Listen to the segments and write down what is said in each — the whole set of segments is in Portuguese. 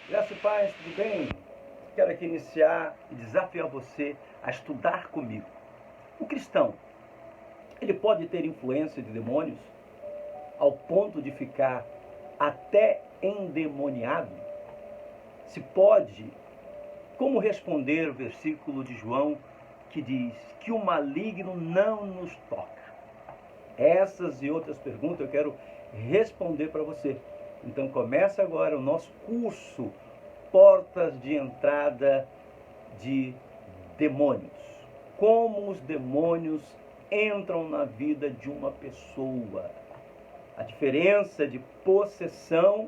Graça e paz, tudo bem? Quero aqui iniciar e desafiar você a estudar comigo. O cristão, ele pode ter influência de demônios ao ponto de ficar até endemoniado? Se pode, como responder o versículo de João que diz que o maligno não nos toca? Essas e outras perguntas eu quero responder para você. Então começa agora o nosso curso Portas de Entrada de Demônios. Como os demônios entram na vida de uma pessoa. A diferença de possessão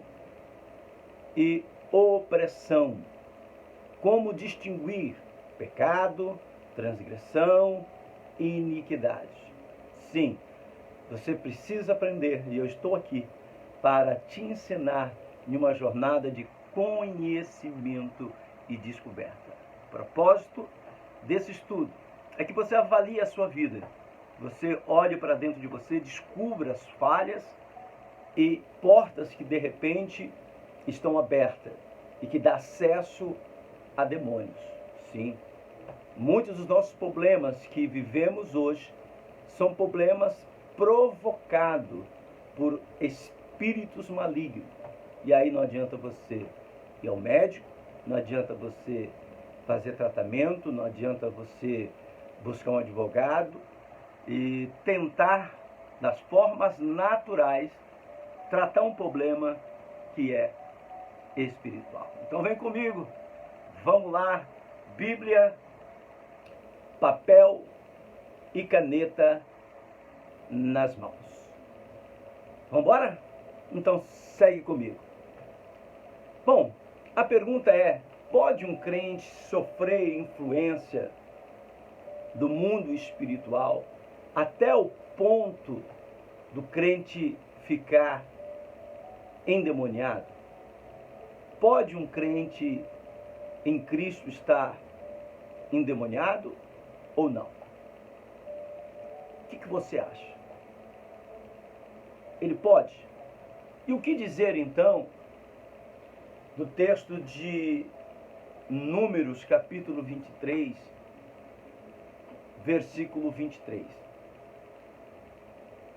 e opressão. Como distinguir pecado, transgressão e iniquidade. Sim, você precisa aprender, e eu estou aqui para te ensinar em uma jornada de conhecimento e descoberta. O propósito desse estudo é que você avalie a sua vida. Você olhe para dentro de você, descubra as falhas e portas que de repente estão abertas e que dá acesso a demônios. Sim, muitos dos nossos problemas que vivemos hoje são problemas provocados por espíritos malignos. E aí não adianta você ir ao médico, não adianta você fazer tratamento, não adianta você buscar um advogado e tentar, das formas naturais, tratar um problema que é espiritual. Então vem comigo, vamos lá, Bíblia, papel e caneta nas mãos. Vamos embora? Então segue comigo. Bom, a pergunta é: pode um crente sofrer influência do mundo espiritual até o ponto do crente ficar endemoniado? Pode um crente em Cristo estar endemoniado ou não? O que você acha? Ele pode? E o que dizer então do texto de Números, capítulo 23, versículo 23.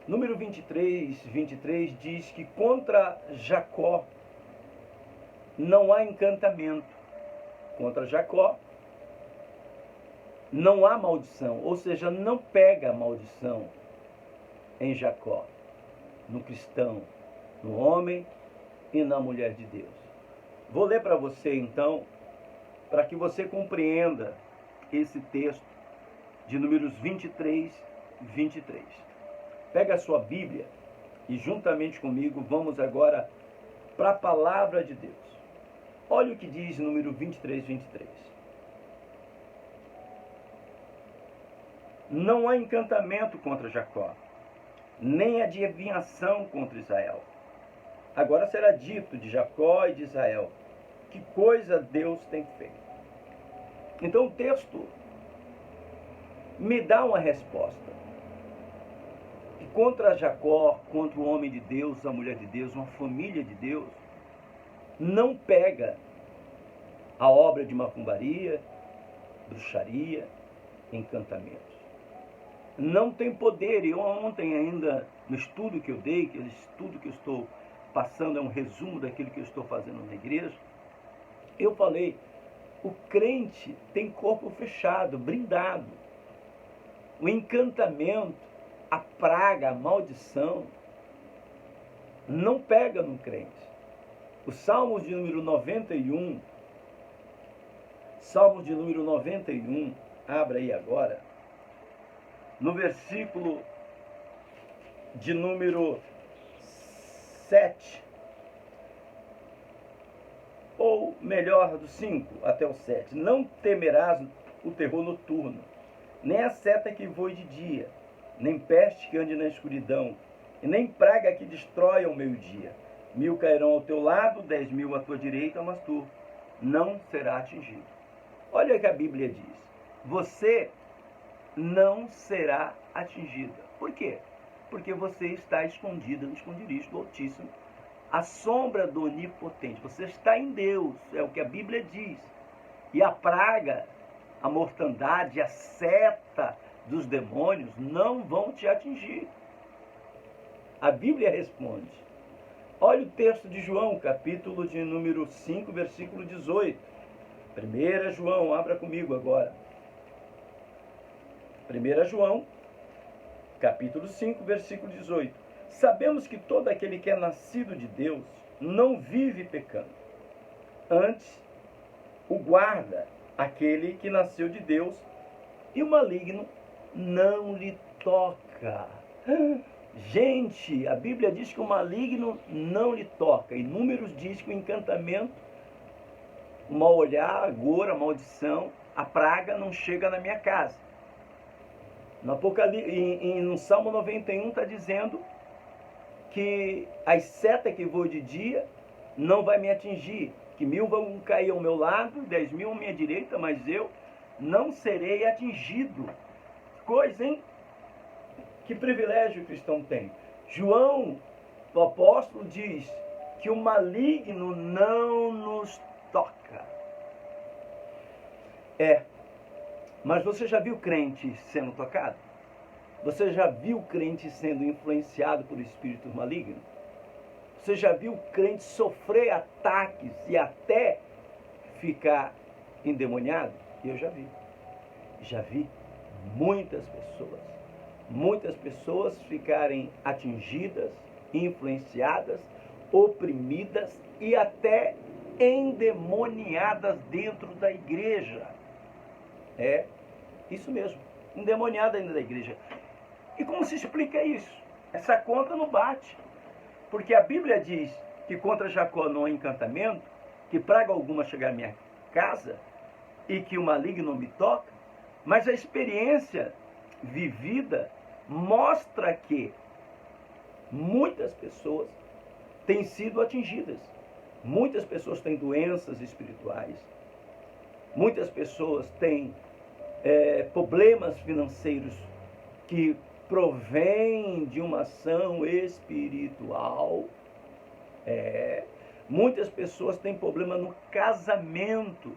Número 23 diz que contra Jacó não há encantamento. Contra Jacó não há maldição, ou seja, não pega a maldição em Jacó, no cristão, no homem e na mulher de Deus. Vou ler para você então, para que você compreenda esse texto de Números 23. Pega a sua Bíblia e juntamente comigo vamos agora para a palavra de Deus. Olha o que diz número 23. Não há encantamento contra Jacó, nem adivinhação contra Israel. Agora será dito de Jacó e de Israel: que coisa Deus tem feito. Então o texto me dá uma resposta. Que contra Jacó, contra o homem de Deus, a mulher de Deus, uma família de Deus, não pega a obra de macumbaria, bruxaria, encantamentos. Não tem poder. E ontem ainda, no estudo que eu dei, aquele estudo que eu estou passando, é um resumo daquilo que eu estou fazendo na igreja, eu falei, o crente tem corpo fechado, blindado. O encantamento, a praga, a maldição, não pega no crente. O Salmos de número 91, abra aí agora, no versículo de número 7, ou melhor, do 5 até o 7. Não temerás o terror noturno, nem a seta que voe de dia, nem peste que ande na escuridão, e nem praga que destrói ao meio-dia. 1000 cairão ao teu lado, 10.000 à tua direita, mas tu não será atingido. Olha o que a Bíblia diz. Você não será atingida. Por quê? Porque você está escondida no esconderijo do Altíssimo, a sombra do Onipotente. Você está em Deus, é o que a Bíblia diz. E a praga, a mortandade, a seta dos demônios não vão te atingir. A Bíblia responde. Olha o texto de João, capítulo de número 5, versículo 18. 1 João, abra comigo agora. 1 João, capítulo 5, versículo 18. Sabemos que todo aquele que é nascido de Deus não vive pecando. Antes, o guarda aquele que nasceu de Deus e o maligno não lhe toca. Gente, a Bíblia diz que o maligno não lhe toca. E Números diz que o encantamento, o mal olhar, a agora, a maldição, a praga não chega na minha casa. No Salmo 91 está dizendo que as setas que voam de dia não vai me atingir. Que 1000 vão cair ao meu lado, 10.000 à minha direita, mas eu não serei atingido. Coisa, hein? Que privilégio o cristão tem. João, o apóstolo, diz que o maligno não nos toca. Mas você já viu crente sendo tocado? Você já viu crente sendo influenciado por espíritos malignos? Você já viu crente sofrer ataques e até ficar endemoniado? Eu já vi. Já vi muitas pessoas ficarem atingidas, influenciadas, oprimidas e até endemoniadas dentro da igreja. É isso mesmo, endemoniada dentro da igreja. E como se explica isso? Essa conta não bate. Porque a Bíblia diz que contra Jacó não há encantamento, que praga alguma chegar à minha casa e que o maligno me toca, mas a experiência vivida mostra que muitas pessoas têm sido atingidas. Muitas pessoas têm doenças espirituais. Muitas pessoas têm problemas financeiros que provém de uma ação espiritual. Muitas pessoas têm problema no casamento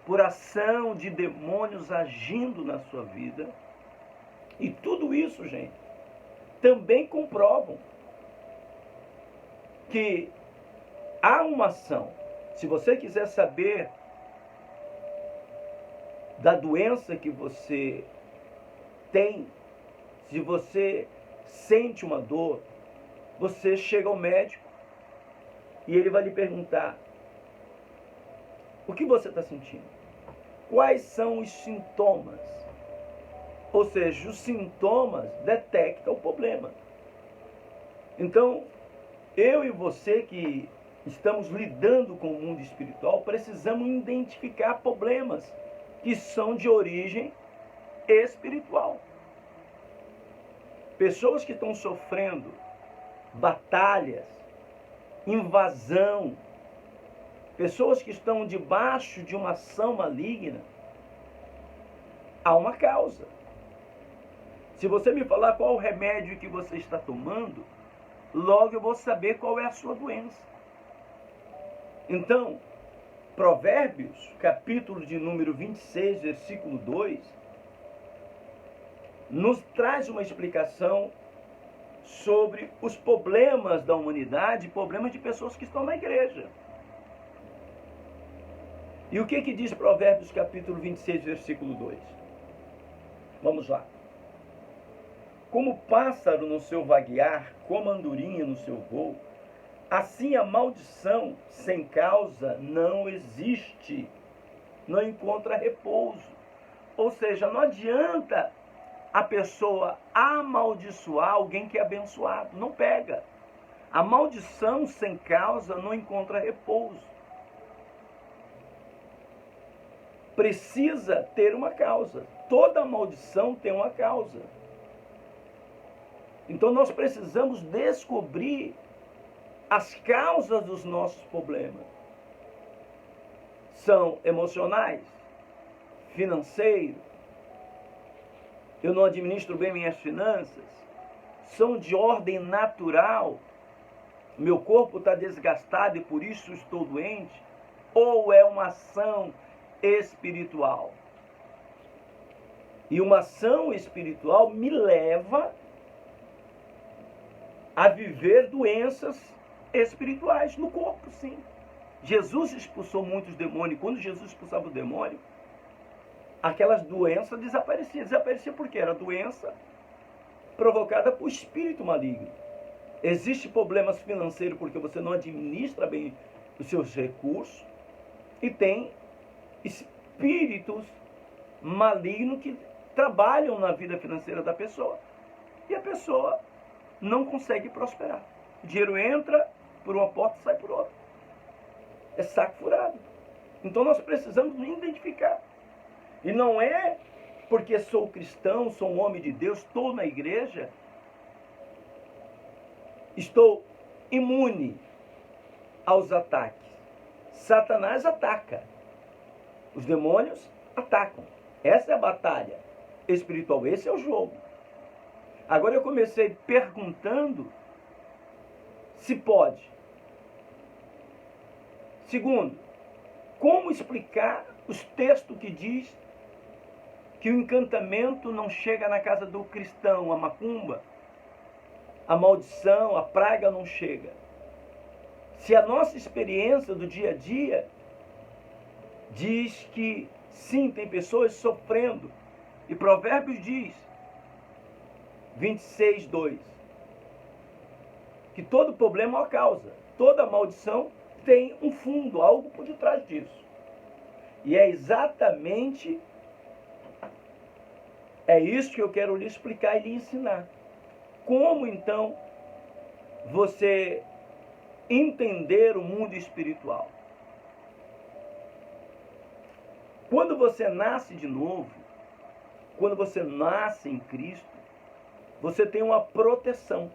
por ação de demônios agindo na sua vida. E tudo isso, gente, também comprovam que há uma ação. Se você quiser saber da doença que você tem, se você sente uma dor, você chega ao médico e ele vai lhe perguntar: o que você está sentindo? Quais são os sintomas? Ou seja, os sintomas detectam o problema. Então, eu e você que estamos lidando com o mundo espiritual, precisamos identificar problemas que são de origem espiritual. Pessoas que estão sofrendo batalhas, invasão, pessoas que estão debaixo de uma ação maligna, há uma causa. Se você me falar qual o remédio que você está tomando, logo eu vou saber qual é a sua doença. Então, Provérbios, capítulo de número 26, versículo 2, nos traz uma explicação sobre os problemas da humanidade, problemas de pessoas que estão na igreja. E o que diz Provérbios capítulo 26, versículo 2? Vamos lá. Como pássaro no seu vaguear, como andorinha no seu voo, assim a maldição sem causa não existe, não encontra repouso. Ou seja, não adianta a pessoa amaldiçoar alguém que é abençoado. Não pega. A maldição sem causa não encontra repouso. Precisa ter uma causa. Toda maldição tem uma causa. Então nós precisamos descobrir as causas dos nossos problemas. São emocionais, financeiros, eu não administro bem minhas finanças, são de ordem natural, meu corpo está desgastado e por isso estou doente? Ou é uma ação espiritual? E uma ação espiritual me leva a viver doenças espirituais no corpo, sim. Jesus expulsou muitos demônios. Quando Jesus expulsava o demônio, aquelas doenças desapareciam. Desaparecia porque era doença provocada por espírito maligno. Existe problemas financeiros porque você não administra bem os seus recursos. E tem espíritos malignos que trabalham na vida financeira da pessoa. E a pessoa não consegue prosperar. O dinheiro entra por uma porta e sai por outra. É saco furado. Então nós precisamos nos identificar. E não é porque sou cristão, sou um homem de Deus, estou na igreja, estou imune aos ataques. Satanás ataca. Os demônios atacam. Essa é a batalha espiritual. Esse é o jogo. Agora eu comecei perguntando se pode. Segundo, como explicar os textos que diz que o encantamento não chega na casa do cristão, a macumba, a maldição, a praga não chega. Se a nossa experiência do dia a dia diz que sim, tem pessoas sofrendo. E Provérbios diz, 26:2, que todo problema é uma causa, toda maldição tem um fundo, algo por detrás disso. E é exatamente isso que eu quero lhe explicar e lhe ensinar. Como então você entender o mundo espiritual? Quando você nasce de novo, quando você nasce em Cristo, você tem uma proteção.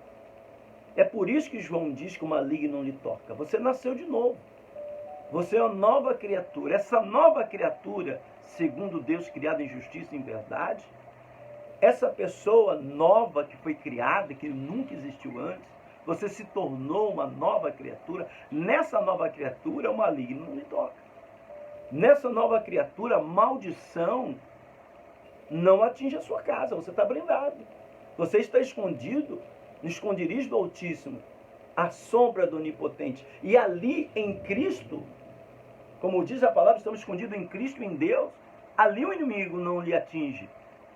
É por isso que João diz que o maligno não lhe toca. Você nasceu de novo. Você é uma nova criatura. Essa nova criatura, segundo Deus, criada em justiça e em verdade, essa pessoa nova que foi criada, que nunca existiu antes, você se tornou uma nova criatura. Nessa nova criatura, o maligno não lhe toca. Nessa nova criatura, a maldição não atinge a sua casa. Você está blindado. Você está escondido no esconderijo do Altíssimo, à sombra do Onipotente. E ali em Cristo, como diz a palavra, estamos escondidos em Cristo, em Deus. Ali o inimigo não lhe atinge.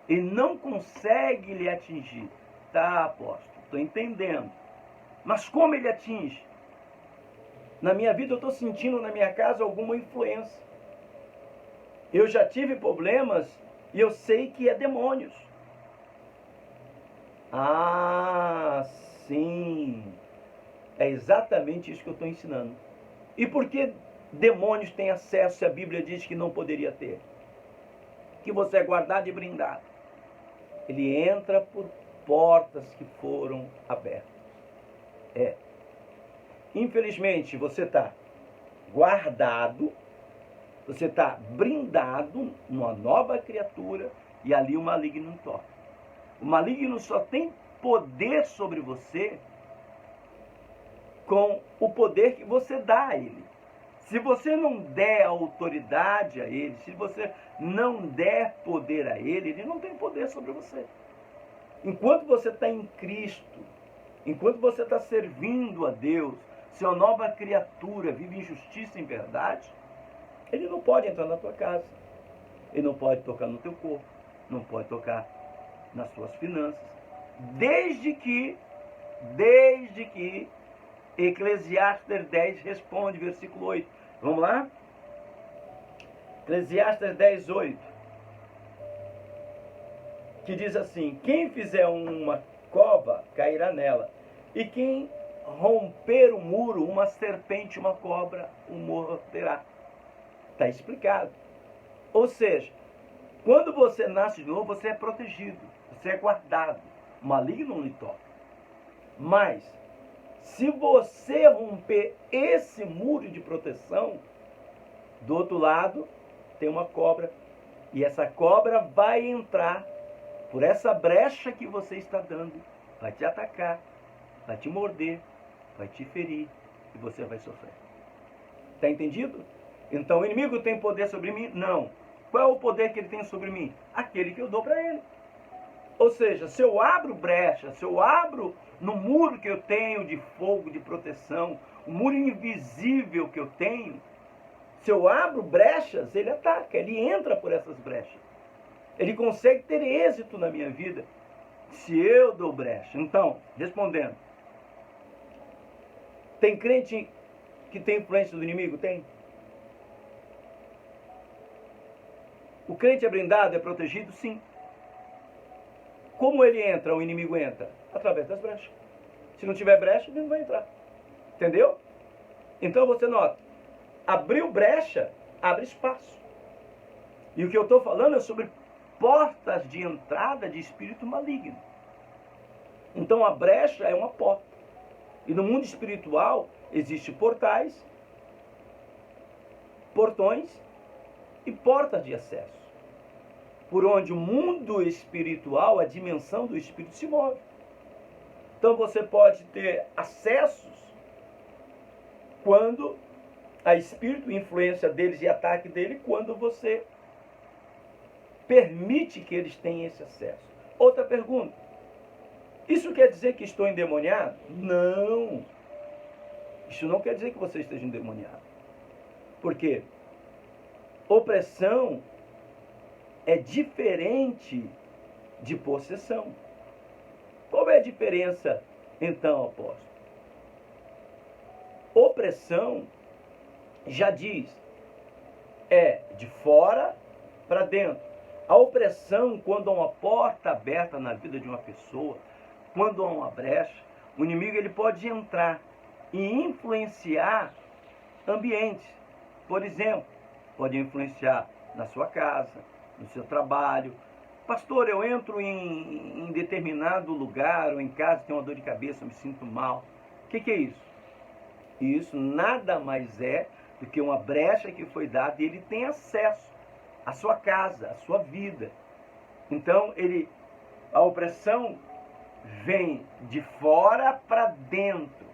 E não consegue lhe atingir. Tá, apóstolo? Estou entendendo. Mas como ele atinge? Na minha vida eu estou sentindo na minha casa alguma influência. Eu já tive problemas e eu sei que é demônios. Ah, sim. É exatamente isso que eu estou ensinando. E por que demônios têm acesso se a Bíblia diz que não poderia ter? Que você é guardado e brindado. Ele entra por portas que foram abertas. Infelizmente, você está guardado, você está brindado numa nova criatura e ali o maligno não toca. O maligno só tem poder sobre você com o poder que você dá a ele. Se você não der autoridade a ele, se você não der poder a ele, ele não tem poder sobre você. Enquanto você está em Cristo, enquanto você está servindo a Deus, se é uma nova criatura, vive em justiça e em verdade, ele não pode entrar na tua casa, ele não pode tocar no teu corpo, não pode tocar nas suas finanças, desde que Eclesiastes 10 responde, versículo 8. Vamos lá? Eclesiastes 10, 8. Que diz assim: quem fizer uma cova, cairá nela. E quem romper o muro, uma serpente, uma cobra, o morderá. Está explicado. Ou seja, quando você nasce de novo, você é protegido, você é guardado. O maligno não lhe toca. Mas, se você romper esse muro de proteção, do outro lado tem uma cobra. E essa cobra vai entrar por essa brecha que você está dando, vai te atacar, vai te morder. vai te ferir e você vai sofrer. Está entendido? Então, o inimigo tem poder sobre mim? Não. Qual é o poder que ele tem sobre mim? Aquele que eu dou para ele. Ou seja, se eu abro brecha, se eu abro no muro que eu tenho de fogo, de proteção, o muro invisível que eu tenho, se eu abro brechas, ele ataca, ele entra por essas brechas. Ele consegue ter êxito na minha vida se eu dou brecha. Então, respondendo, tem crente que tem influência do inimigo? Tem. O crente é blindado, é protegido? Sim. Como ele entra, o inimigo entra? Através das brechas. Se não tiver brecha, ele não vai entrar. Entendeu? Então você nota, abriu brecha, abre espaço. E o que eu estou falando é sobre portas de entrada de espírito maligno. Então a brecha é uma porta. E no mundo espiritual existem portais, portões e portas de acesso, por onde o mundo espiritual, a dimensão do espírito se move. Então você pode ter acessos quando a espírito, influência deles e ataque dele, quando você permite que eles tenham esse acesso. Outra pergunta: isso quer dizer que estou endemoniado? Não. Isso não quer dizer que você esteja endemoniado. Por quê? Opressão é diferente de possessão. Qual é a diferença, então, apóstolo? Opressão, já diz, é de fora para dentro. A opressão, quando há uma porta aberta na vida de uma pessoa, quando há uma brecha, o inimigo ele pode entrar e influenciar ambientes. Por exemplo, pode influenciar na sua casa, no seu trabalho. Pastor, eu entro em determinado lugar ou em casa, tenho uma dor de cabeça, me sinto mal. O que é isso? Isso nada mais é do que uma brecha que foi dada e ele tem acesso à sua casa, à sua vida. Então, a opressão vem de fora para dentro.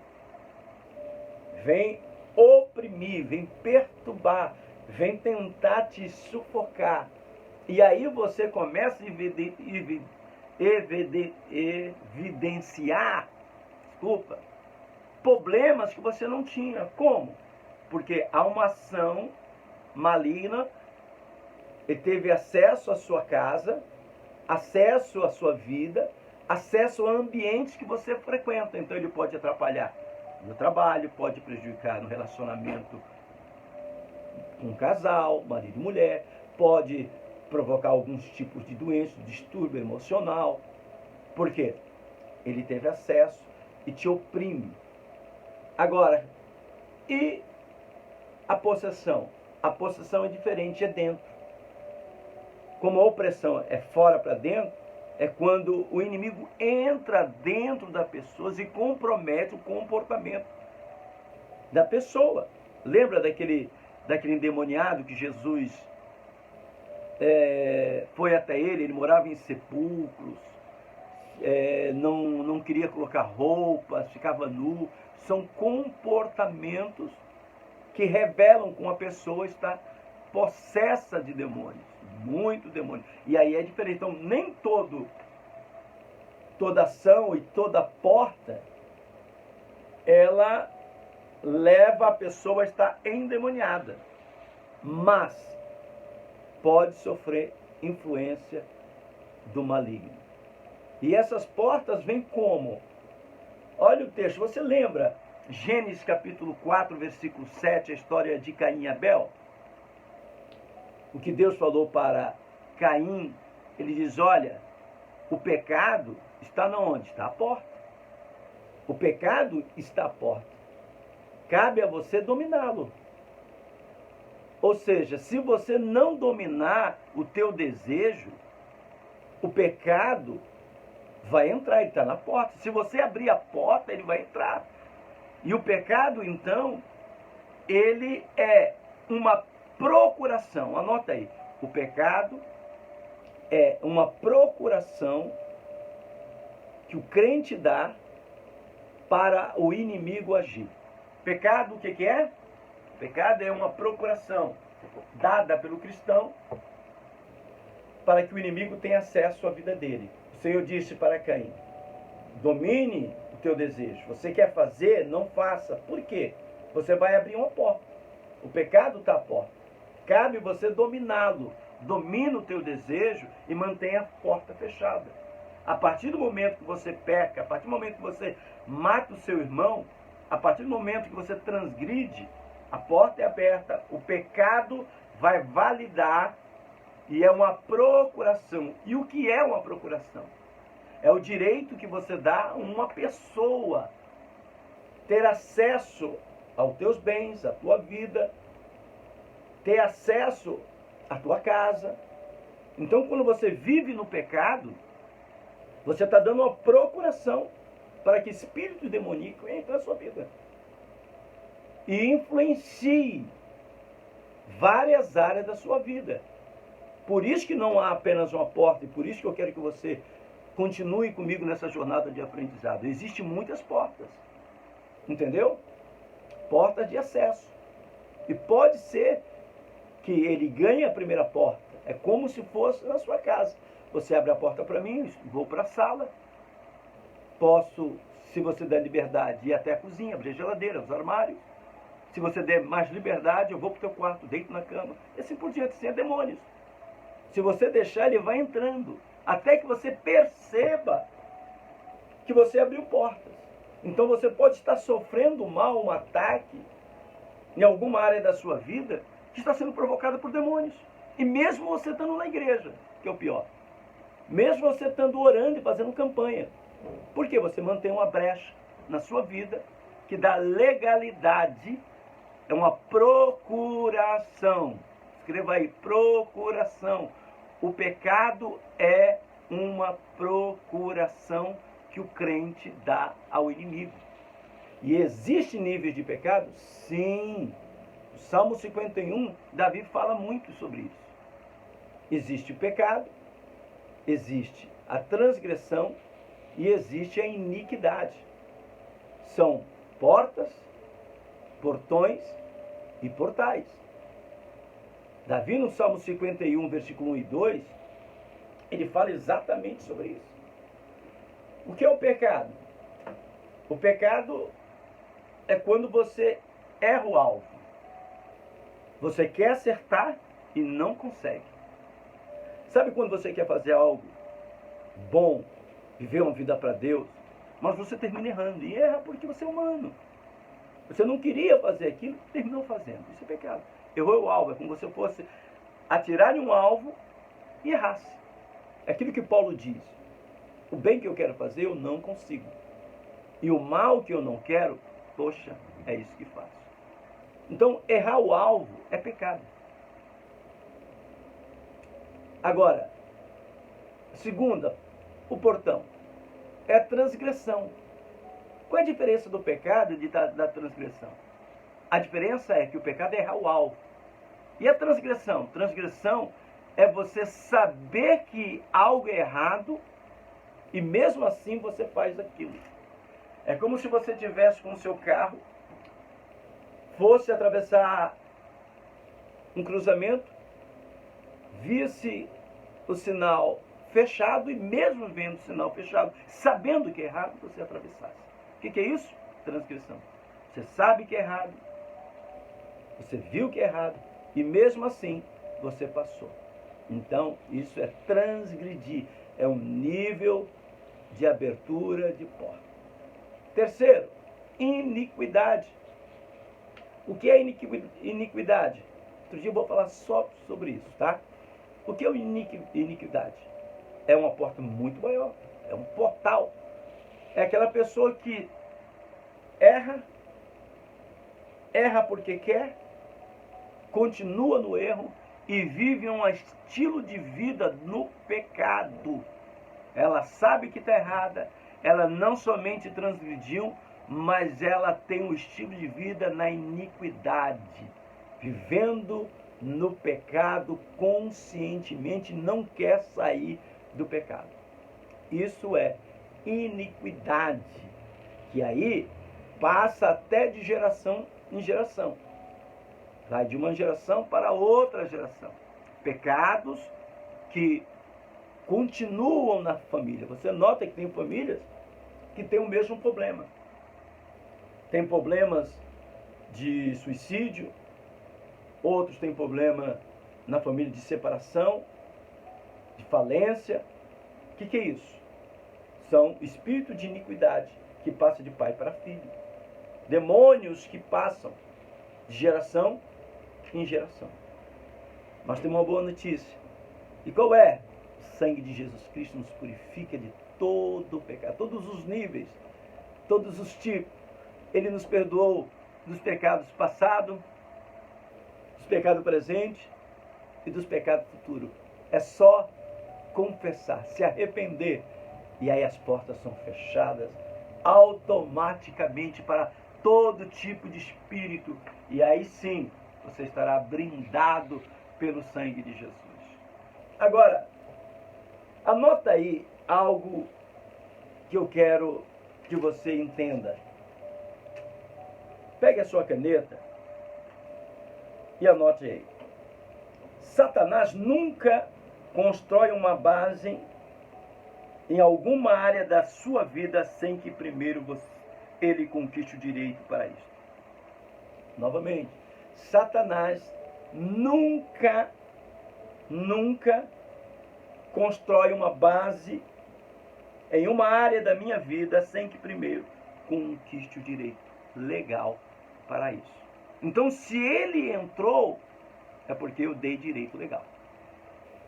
Vem oprimir, vem perturbar, vem tentar te sufocar. E aí você começa a evidenciar, problemas que você não tinha. Como? Porque há uma ação maligna, ele teve acesso à sua casa, acesso à sua vida, acesso a ambientes que você frequenta. Então ele pode atrapalhar no trabalho, pode prejudicar no relacionamento com um casal, marido e mulher, pode provocar alguns tipos de doenças, distúrbio emocional. Por quê? Ele teve acesso e te oprime. Agora, e a possessão? A possessão é diferente, é dentro. Como a opressão é fora para dentro, é quando o inimigo entra dentro da pessoa e compromete o comportamento da pessoa. Lembra daquele endemoniado que Jesus foi até ele morava em sepulcros, não queria colocar roupas, ficava nu. São comportamentos que revelam como a pessoa está possessa de demônios, muito demônio. E aí é diferente. Então, nem toda ação e toda porta, ela leva a pessoa a estar endemoniada. Mas pode sofrer influência do maligno. E essas portas vêm como? Olha o texto, você lembra Gênesis capítulo 4, versículo 7, a história de Caim e Abel? O que Deus falou para Caim, ele diz, olha, o pecado está onde? Está à porta. O pecado está à porta. Cabe a você dominá-lo. Ou seja, se você não dominar o teu desejo, o pecado vai entrar, ele está na porta. Se você abrir a porta, ele vai entrar. E o pecado, então, ele é uma procuração. Anota aí. O pecado é uma procuração que o crente dá para o inimigo agir. Pecado, o que é? Pecado é uma procuração dada pelo cristão para que o inimigo tenha acesso à vida dele. O Senhor disse para Caim: domine o teu desejo. Você quer fazer? Não faça. Por quê? Você vai abrir uma porta. O pecado está à porta. Cabe você dominá-lo. Domina o teu desejo e mantenha a porta fechada. A partir do momento que você peca, a partir do momento que você mata o seu irmão, a partir do momento que você transgride, a porta é aberta, o pecado vai validar e é uma procuração. E o que é uma procuração? É o direito que você dá a uma pessoa ter acesso aos teus bens, à tua vida, ter acesso à tua casa. Então, quando você vive no pecado, você está dando uma procuração para que espírito demoníaco entre na sua vida e influencie várias áreas da sua vida. Por isso que não há apenas uma porta, e por isso que eu quero que você continue comigo nessa jornada de aprendizado. Existem muitas portas, entendeu? Portas de acesso. E pode ser que ele ganhe a primeira porta. É como se fosse na sua casa. Você abre a porta para mim, vou para a sala. Posso, se você der liberdade, ir até a cozinha, abrir a geladeira, os armários. Se você der mais liberdade, eu vou para o teu quarto, deito na cama. E assim por diante, sem demônios. Se você deixar, ele vai entrando. Até que você perceba que você abriu portas. Então você pode estar sofrendo mal, um ataque, em alguma área da sua vida, que está sendo provocada por demônios. E mesmo você estando na igreja, que é o pior. Mesmo você estando orando e fazendo campanha. Porque você mantém uma brecha na sua vida que dá legalidade. É uma procuração. Escreva aí, procuração. O pecado é uma procuração que o crente dá ao inimigo. E existe níveis de pecado? Sim. O Salmo 51, Davi fala muito sobre isso. Existe o pecado, existe a transgressão e existe a iniquidade. São portas, portões e portais. Davi, no Salmo 51, versículo 1 e 2, ele fala exatamente sobre isso. O que é o pecado? O pecado é quando você erra o alvo. Você quer acertar e não consegue. Sabe quando você quer fazer algo bom, viver uma vida para Deus, mas você termina errando. E erra porque você é humano. Você não queria fazer aquilo, terminou fazendo. Isso é pecado. Errou o alvo. É como se você fosse atirar em um alvo e errasse. É aquilo que Paulo diz. O bem que eu quero fazer, eu não consigo. E o mal que eu não quero, poxa, é isso que faço. Então, errar o alvo é pecado. Agora, segunda, o portão. É a transgressão. Qual é a diferença do pecado e da transgressão? A diferença é que o pecado é errar o alvo. E a transgressão? Transgressão é você saber que algo é errado e mesmo assim você faz aquilo. É como se você tivesse com o seu carro, fosse atravessar um cruzamento, visse o sinal fechado e mesmo vendo o sinal fechado, sabendo que é errado, você atravessasse. O que é isso? Transgressão. Você sabe que é errado, você viu que é errado e mesmo assim você passou. Então isso é transgredir, é um nível de abertura de porta. Terceiro, iniquidade. O que é iniquidade? Outro dia eu vou falar só sobre isso, tá? O que é iniquidade? É uma porta muito maior, é um portal. É aquela pessoa que erra porque quer, continua no erro e vive um estilo de vida no pecado. Ela sabe que está errada, ela não somente transgrediu, mas ela tem um estilo de vida na iniquidade, vivendo no pecado conscientemente, não quer sair do pecado. Isso é iniquidade. que aí passa até de geração em geração. Vai de uma geração para outra geração. Pecados que continuam na família. Você nota que tem famílias que têm o mesmo problema. Tem problemas de suicídio, outros têm problema na família de separação, de falência. O que é isso? São espíritos de iniquidade que passam de pai para filho. Demônios que passam de geração em geração. Mas tem uma boa notícia. E qual é? O sangue de Jesus Cristo nos purifica de todo o pecado, todos os níveis, todos os tipos. Ele nos perdoou dos pecados passados, dos pecados presentes e dos pecados futuros. É só confessar, se arrepender, e aí as portas são fechadas automaticamente para todo tipo de espírito, e aí sim você estará brindado pelo sangue de Jesus. Agora, anota aí algo que eu quero que você entenda. Pegue a sua caneta e anote aí. Satanás nunca constrói uma base em alguma área da sua vida sem que primeiro ele conquiste o direito para isso. Novamente, Satanás nunca constrói uma base em uma área da minha vida sem que primeiro conquiste o direito legal para isso. Então, se ele entrou, é porque eu dei direito legal.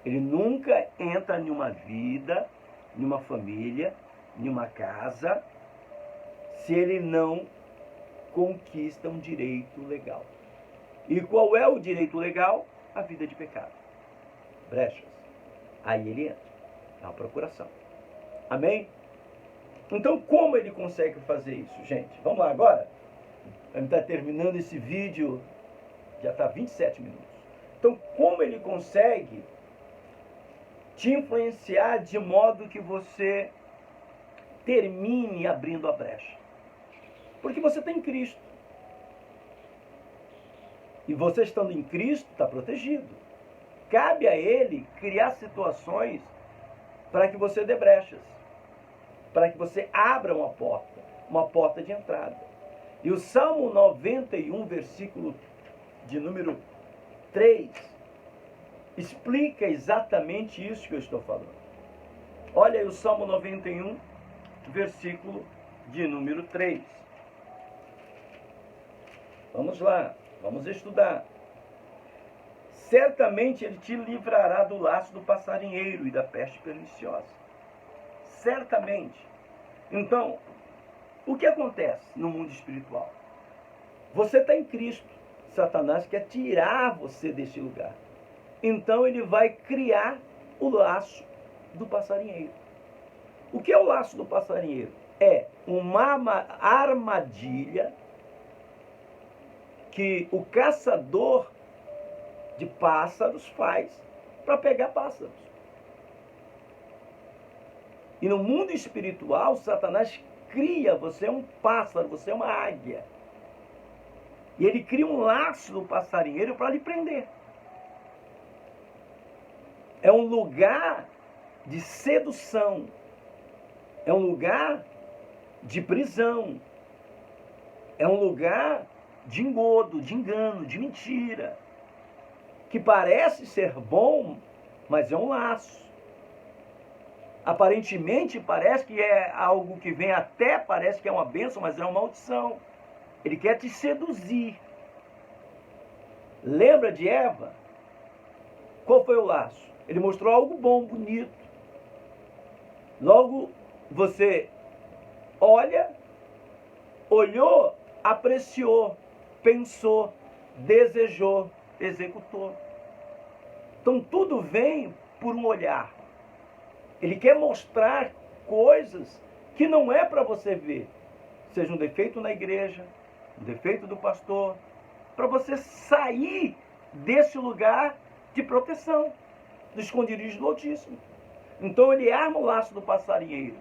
Ele nunca entra em uma vida, em uma família, em uma casa, se ele não conquista um direito legal. E qual é o direito legal? A vida de pecado. Brechas. Aí ele entra. É uma procuração. Amém? Então, como ele consegue fazer isso, gente? Vamos lá agora? A gente está terminando esse vídeo, já está 27 minutos. Então, como ele consegue te influenciar de modo que você termine abrindo a brecha? Porque você está em Cristo. E você estando em Cristo está protegido. Cabe a ele criar situações para que você dê brechas, para que você abra uma porta de entrada. E o Salmo 91, versículo de número 3, explica exatamente isso que eu estou falando. Olha aí o Salmo 91, versículo de número 3. Vamos lá, vamos estudar. Certamente ele te livrará do laço do passarinheiro e da peste perniciosa. Certamente. Então, o que acontece no mundo espiritual? Você está em Cristo. Satanás quer tirar você desse lugar. Então ele vai criar o laço do passarinheiro. O que é o laço do passarinheiro? É uma armadilha que o caçador de pássaros faz para pegar pássaros. E no mundo espiritual, Satanás cria, você é um pássaro, você é uma águia. E ele cria um laço do passarinheiro para lhe prender. É um lugar de sedução. É um lugar de prisão. É um lugar de engodo, de engano, de mentira. Que parece ser bom, mas é um laço. Aparentemente parece que é algo que vem até, parece que é uma bênção, mas é uma maldição. Ele quer te seduzir. Lembra de Eva? Qual foi o laço? Ele mostrou algo bom, bonito. Logo, você olhou, apreciou, pensou, desejou, executou. Então tudo vem por um olhar. Ele quer mostrar coisas que não é para você ver. Seja um defeito na igreja, um defeito do pastor, para você sair desse lugar de proteção, do esconderijo do Altíssimo. Então ele arma o laço do passarinheiro.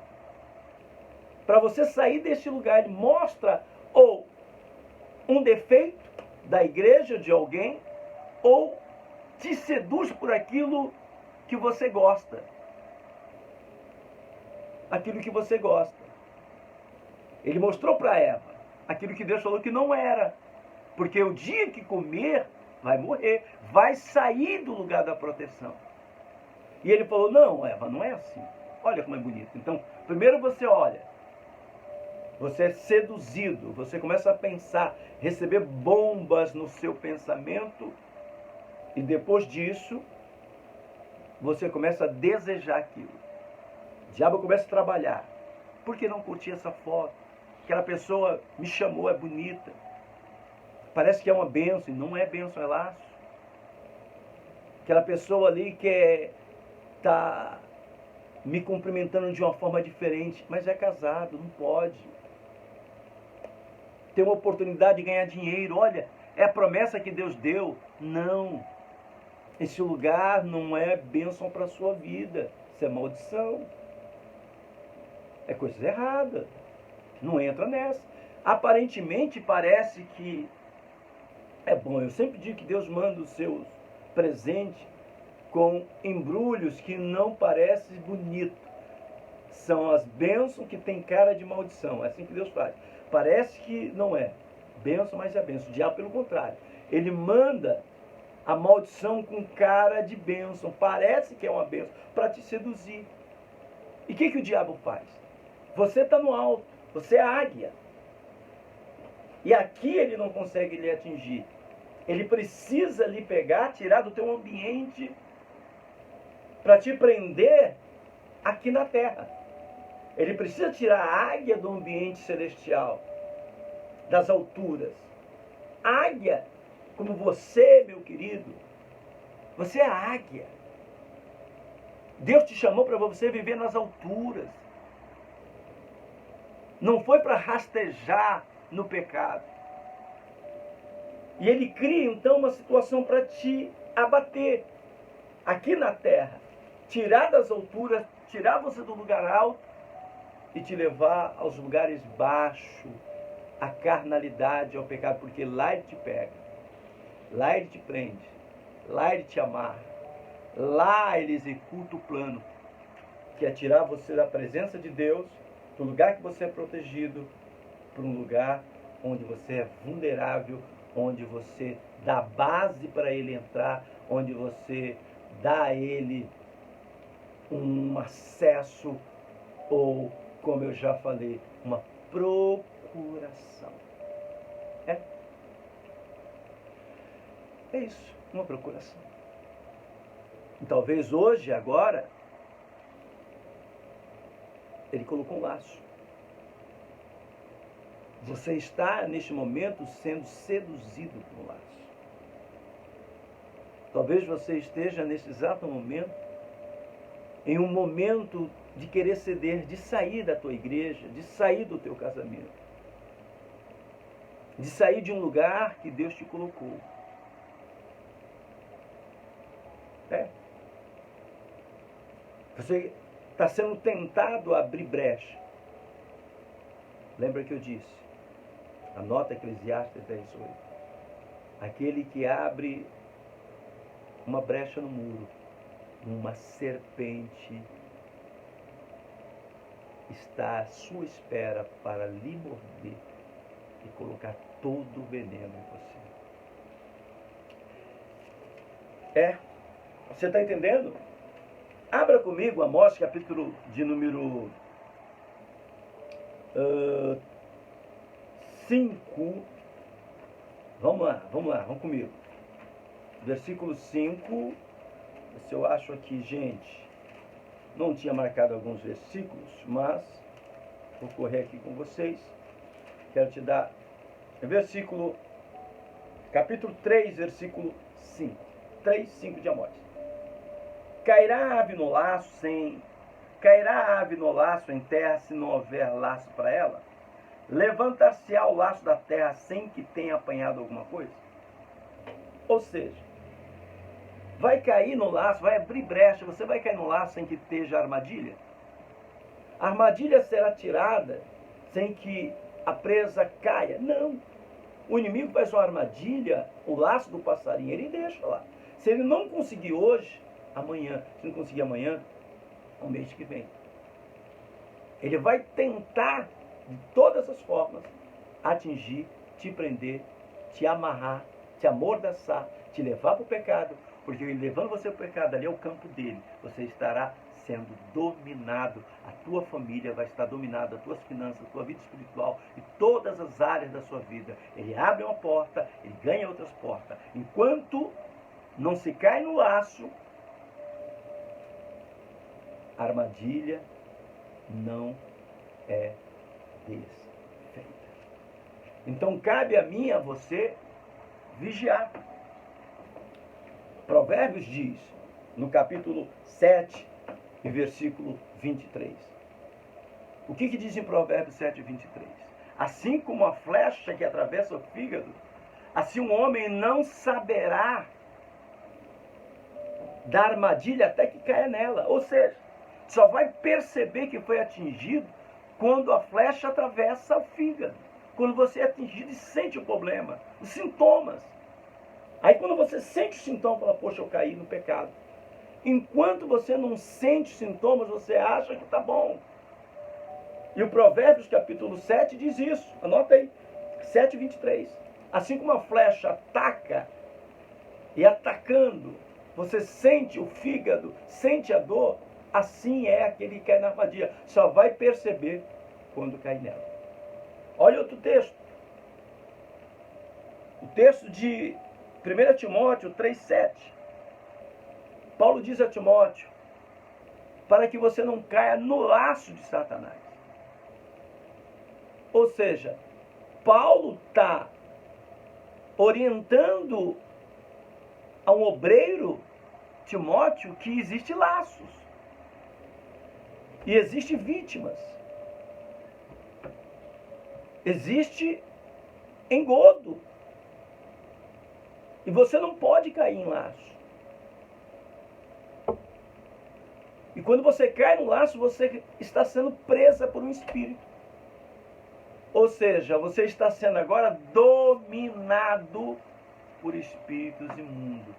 Para você sair deste lugar, ele mostra ou um defeito da igreja, de alguém, ou te seduz por aquilo que você gosta. Aquilo que você gosta. Ele mostrou para Eva aquilo que Deus falou que não era. Porque o dia que comer, vai morrer, vai sair do lugar da proteção. E ele falou, não, Eva, não é assim. Olha como é bonito. Então, primeiro você olha, você é seduzido, você começa a pensar, receber bombas no seu pensamento, e depois disso, você começa a desejar aquilo. O diabo começa a trabalhar. Por que não curtir essa foto? Aquela pessoa me chamou, é bonita. Parece que é uma bênção, e não é bênção, é laço. Aquela pessoa ali que está me cumprimentando de uma forma diferente, mas é casado, não pode. Tem uma oportunidade de ganhar dinheiro, olha, é a promessa que Deus deu. Não, esse lugar não é bênção para a sua vida, isso é maldição. É coisa errada, não entra nessa. Aparentemente parece que é bom, eu sempre digo que Deus manda os seus presentes com embrulhos que não parecem bonitos. São as bênçãos que tem cara de maldição. É assim que Deus faz. Parece que não é bênção, mas é bênção. O diabo, pelo contrário, ele manda a maldição com cara de bênção. Parece que é uma bênção para te seduzir. E o que o diabo faz? Você está no alto, você é águia. E aqui ele não consegue lhe atingir. Ele precisa lhe pegar, tirar do teu ambiente para te prender aqui na terra. Ele precisa tirar a águia do ambiente celestial, das alturas. Águia, como você, meu querido, você é águia. Deus te chamou para você viver nas alturas. Não foi para rastejar no pecado. E ele cria então uma situação para te abater aqui na terra, tirar das alturas, tirar você do lugar alto e te levar aos lugares baixos, à carnalidade, ao pecado, porque lá ele te pega, lá ele te prende, lá ele te amarra, lá ele executa o plano, que é tirar você da presença de Deus, do lugar que você é protegido, para um lugar onde você é vulnerável, onde você dá base para ele entrar, onde você dá a ele um acesso, ou, como eu já falei, uma procuração. É isso, uma procuração. E talvez hoje, agora, ele colocou um laço. Você está, neste momento, sendo seduzido por um laço. Talvez você esteja, nesse exato momento, em um momento de querer ceder, de sair da tua igreja, de sair do teu casamento, de sair de um lugar que Deus te colocou. Você está sendo tentado a abrir brecha. Lembra que eu disse? Anota Eclesiastes 10:8. Aquele que abre uma brecha no muro, uma serpente está à sua espera para lhe morder e colocar todo o veneno em você. Você está entendendo? Abra comigo Amós, capítulo de número 5. Vamos lá, vamos comigo. Versículo 5. Se eu acho aqui, gente, não tinha marcado alguns versículos, mas vou correr aqui com vocês. Quero te dar capítulo 3, versículo 5. 3, 5 de Amós. Cairá a ave no laço em terra se não houver laço para ela? Levantar-se-á o laço da terra sem que tenha apanhado alguma coisa? Ou seja, vai cair no laço, vai abrir brecha, você vai cair no laço sem que esteja armadilha? A armadilha será tirada sem que a presa caia. Não. O inimigo faz uma armadilha, o laço do passarinho, ele deixa lá. Se ele não conseguir hoje, amanhã. Se não conseguir amanhã, o mês que vem. Ele vai tentar, de todas as formas, atingir, te prender, te amarrar, te amordaçar, te levar para o pecado, porque ele levando você para o pecado, ali é o campo dele, você estará sendo dominado, a tua família vai estar dominada, as tuas finanças, a tua vida espiritual e todas as áreas da sua vida. Ele abre uma porta, ele ganha outras portas. Enquanto não se cai no laço, a armadilha não é desfeita. Então cabe a mim, a você, vigiar. Provérbios diz, no capítulo 7 e versículo 23. O que diz em Provérbios 7, 23? Assim como a flecha que atravessa o fígado, assim um homem não saberá da armadilha até que caia nela. Ou seja, só vai perceber que foi atingido quando a flecha atravessa o fígado. Quando você é atingido e sente o problema, os sintomas. Aí quando você sente os sintomas, fala, poxa, eu caí no pecado. Enquanto você não sente os sintomas, você acha que está bom. E o Provérbios capítulo 7 diz isso. Anota aí. 7:23. Assim como a flecha ataca, e atacando, você sente o fígado, sente a dor, assim é aquele que cai na armadilha. Só vai perceber quando cair nela. Olha outro texto. O texto de 1 Timóteo 3,7. Paulo diz a Timóteo, para que você não caia no laço de Satanás. Ou seja, Paulo está orientando a um obreiro, Timóteo, que existe laços. E existe vítimas. Existe engodo. E você não pode cair em laço. E quando você cai no laço, você está sendo presa por um espírito. Ou seja, você está sendo agora dominado por espíritos imundos.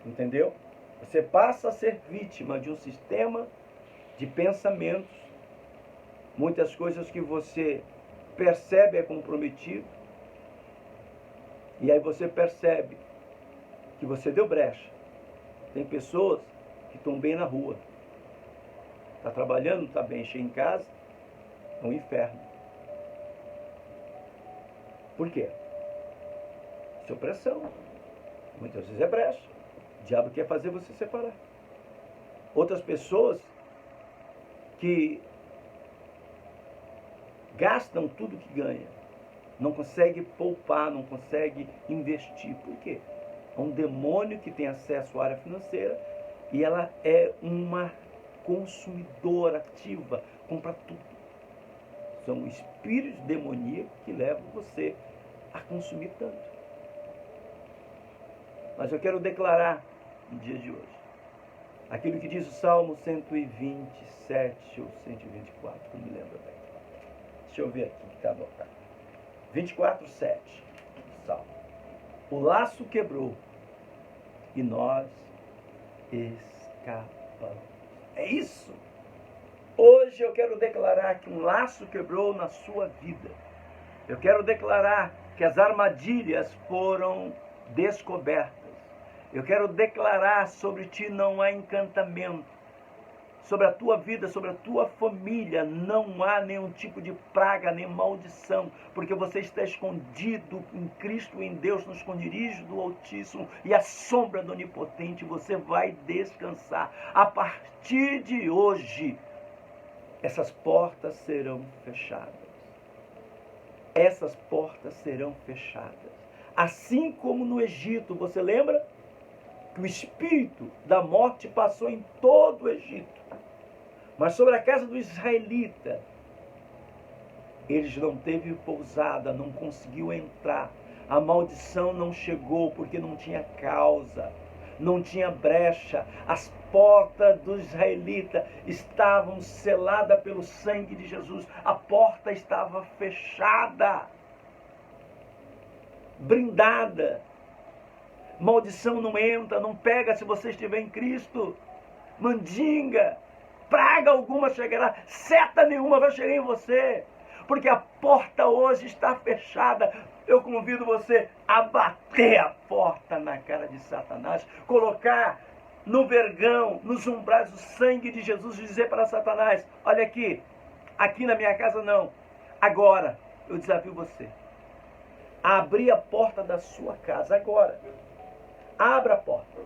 Entendeu? Você passa a ser vítima de um sistema de pensamentos. Muitas coisas que você percebe é comprometido. E aí você percebe que você deu brecha. Tem pessoas que estão bem na rua. Está trabalhando, está bem, cheio em casa, é um inferno. Por quê? Isso é opressão. Muitas vezes é brecha. O diabo quer fazer você separar. Outras pessoas que gastam tudo que ganham, não consegue poupar, não consegue investir. Por quê? É um demônio que tem acesso à área financeira e ela é uma consumidora ativa, compra tudo. São espíritos demoníacos que levam você a consumir tanto. Mas eu quero declarar no dia de hoje aquilo que diz o Salmo 127 ou 124, não me lembro bem. Deixa eu ver aqui que está anotado. 24:7, Salmo. O laço quebrou e nós escapamos. É isso. Hoje eu quero declarar que um laço quebrou na sua vida. Eu quero declarar que as armadilhas foram descobertas. Eu quero declarar sobre ti não há encantamento. Sobre a tua vida, sobre a tua família, não há nenhum tipo de praga, nem maldição, porque você está escondido em Cristo, em Deus, no esconderijo do Altíssimo e à sombra do Onipotente, você vai descansar. A partir de hoje, essas portas serão fechadas. Essas portas serão fechadas. Assim como no Egito, você lembra? Que o espírito da morte passou em todo o Egito. Mas sobre a casa do israelita, eles não teve pousada, não conseguiu entrar. A maldição não chegou porque não tinha causa. não tinha brecha. As portas dos israelitas estavam seladas pelo sangue de Jesus. A porta estava fechada, blindada. Maldição não entra, não pega se você estiver em Cristo. Mandinga, praga alguma chegará, seta nenhuma vai chegar em você, porque a porta hoje está fechada. Eu convido você a bater a porta na cara de Satanás, colocar no vergão, nos umbrais, o sangue de Jesus, e dizer para Satanás: olha aqui na minha casa não. Agora eu desafio você a abrir a porta da sua casa agora. Abra a porta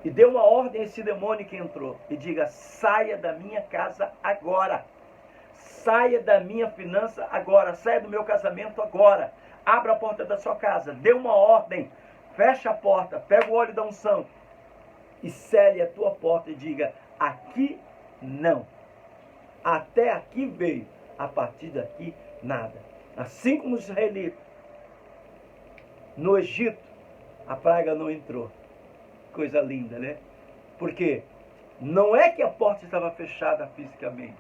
e dê uma ordem a esse demônio que entrou e diga: saia da minha casa agora, saia da minha finança agora, saia do meu casamento agora. Abra a porta da sua casa, dê uma ordem, fecha a porta, pega o óleo da unção e sele a tua porta e diga: aqui não, até aqui veio, a partir daqui nada. Assim como os israelitas no Egito, a praga não entrou. Coisa linda, né? Porque não é que a porta estava fechada fisicamente,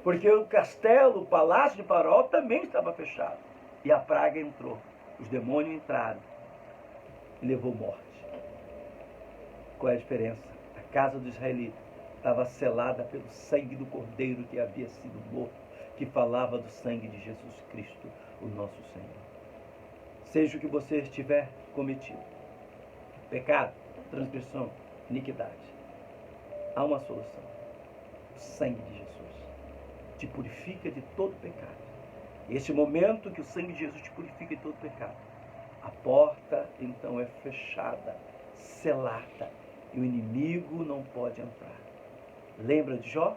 porque o castelo, o palácio de Faraó também estava fechado, e a praga entrou, os demônios entraram e levou morte. Qual é a diferença? A casa dos israelitas estava selada pelo sangue do Cordeiro que havia sido morto, que falava do sangue de Jesus Cristo, o nosso Senhor. Seja o que você estiver cometido, pecado, transgressão, iniquidade, há uma solução: o sangue de Jesus te purifica de todo pecado. E esse momento que o sangue de Jesus te purifica de todo pecado, a porta então é fechada, selada, e o inimigo não pode entrar. Lembra de Jó?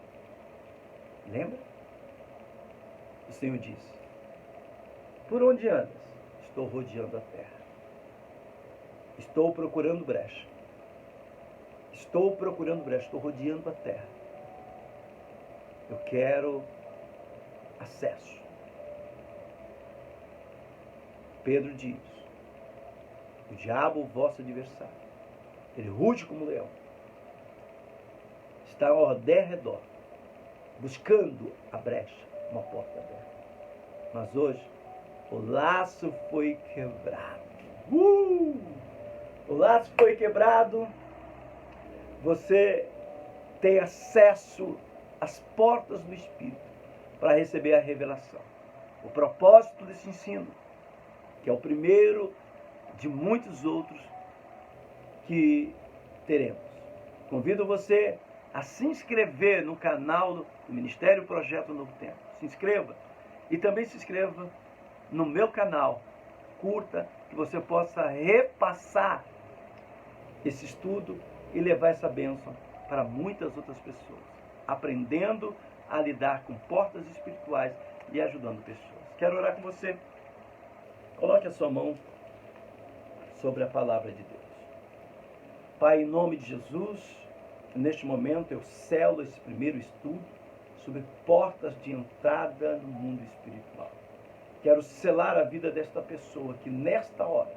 Lembra? O Senhor disse: por onde andas? Estou rodeando a terra. Estou procurando brecha. Estou procurando brecha. Estou rodeando a terra. Eu quero acesso. Pedro diz: o diabo, o vosso adversário, ele ruge como leão, está ao redor, buscando a brecha, uma porta aberta. Mas hoje, o laço foi quebrado. O laço foi quebrado. Você tem acesso às portas do Espírito para receber a revelação. O propósito desse ensino, que é o primeiro de muitos outros que teremos. Convido você a se inscrever no canal do Ministério Projeto Novo Tempo. Se inscreva. E também se inscreva no meu canal. Curta, que você possa repassar esse estudo e levar essa bênção para muitas outras pessoas, aprendendo a lidar com portas espirituais e ajudando pessoas. Quero orar com você. Coloque a sua mão sobre a palavra de Deus. Pai, em nome de Jesus, neste momento eu selo esse primeiro estudo sobre portas de entrada no mundo espiritual. Quero selar a vida desta pessoa que nesta hora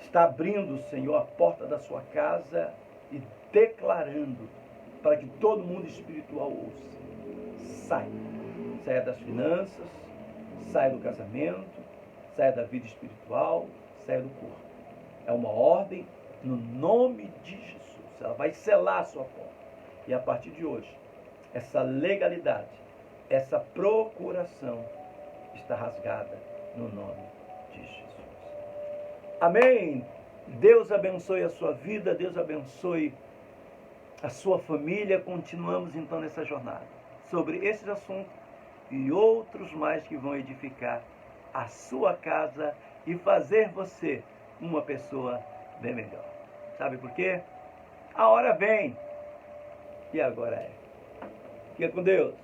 está abrindo, Senhor, a porta da sua casa e declarando para que todo mundo espiritual ouça: saia das finanças, saia do casamento, saia da vida espiritual, saia do corpo. É uma ordem no nome de Jesus. Ela vai selar a sua porta. E a partir de hoje, essa legalidade, essa procuração está rasgada no nome de Jesus. Amém. Deus abençoe a sua vida, Deus abençoe a sua família. Continuamos então nessa jornada sobre esses assuntos e outros mais que vão edificar a sua casa e fazer você uma pessoa bem melhor. Sabe por quê? A hora vem e agora é. Fica com Deus.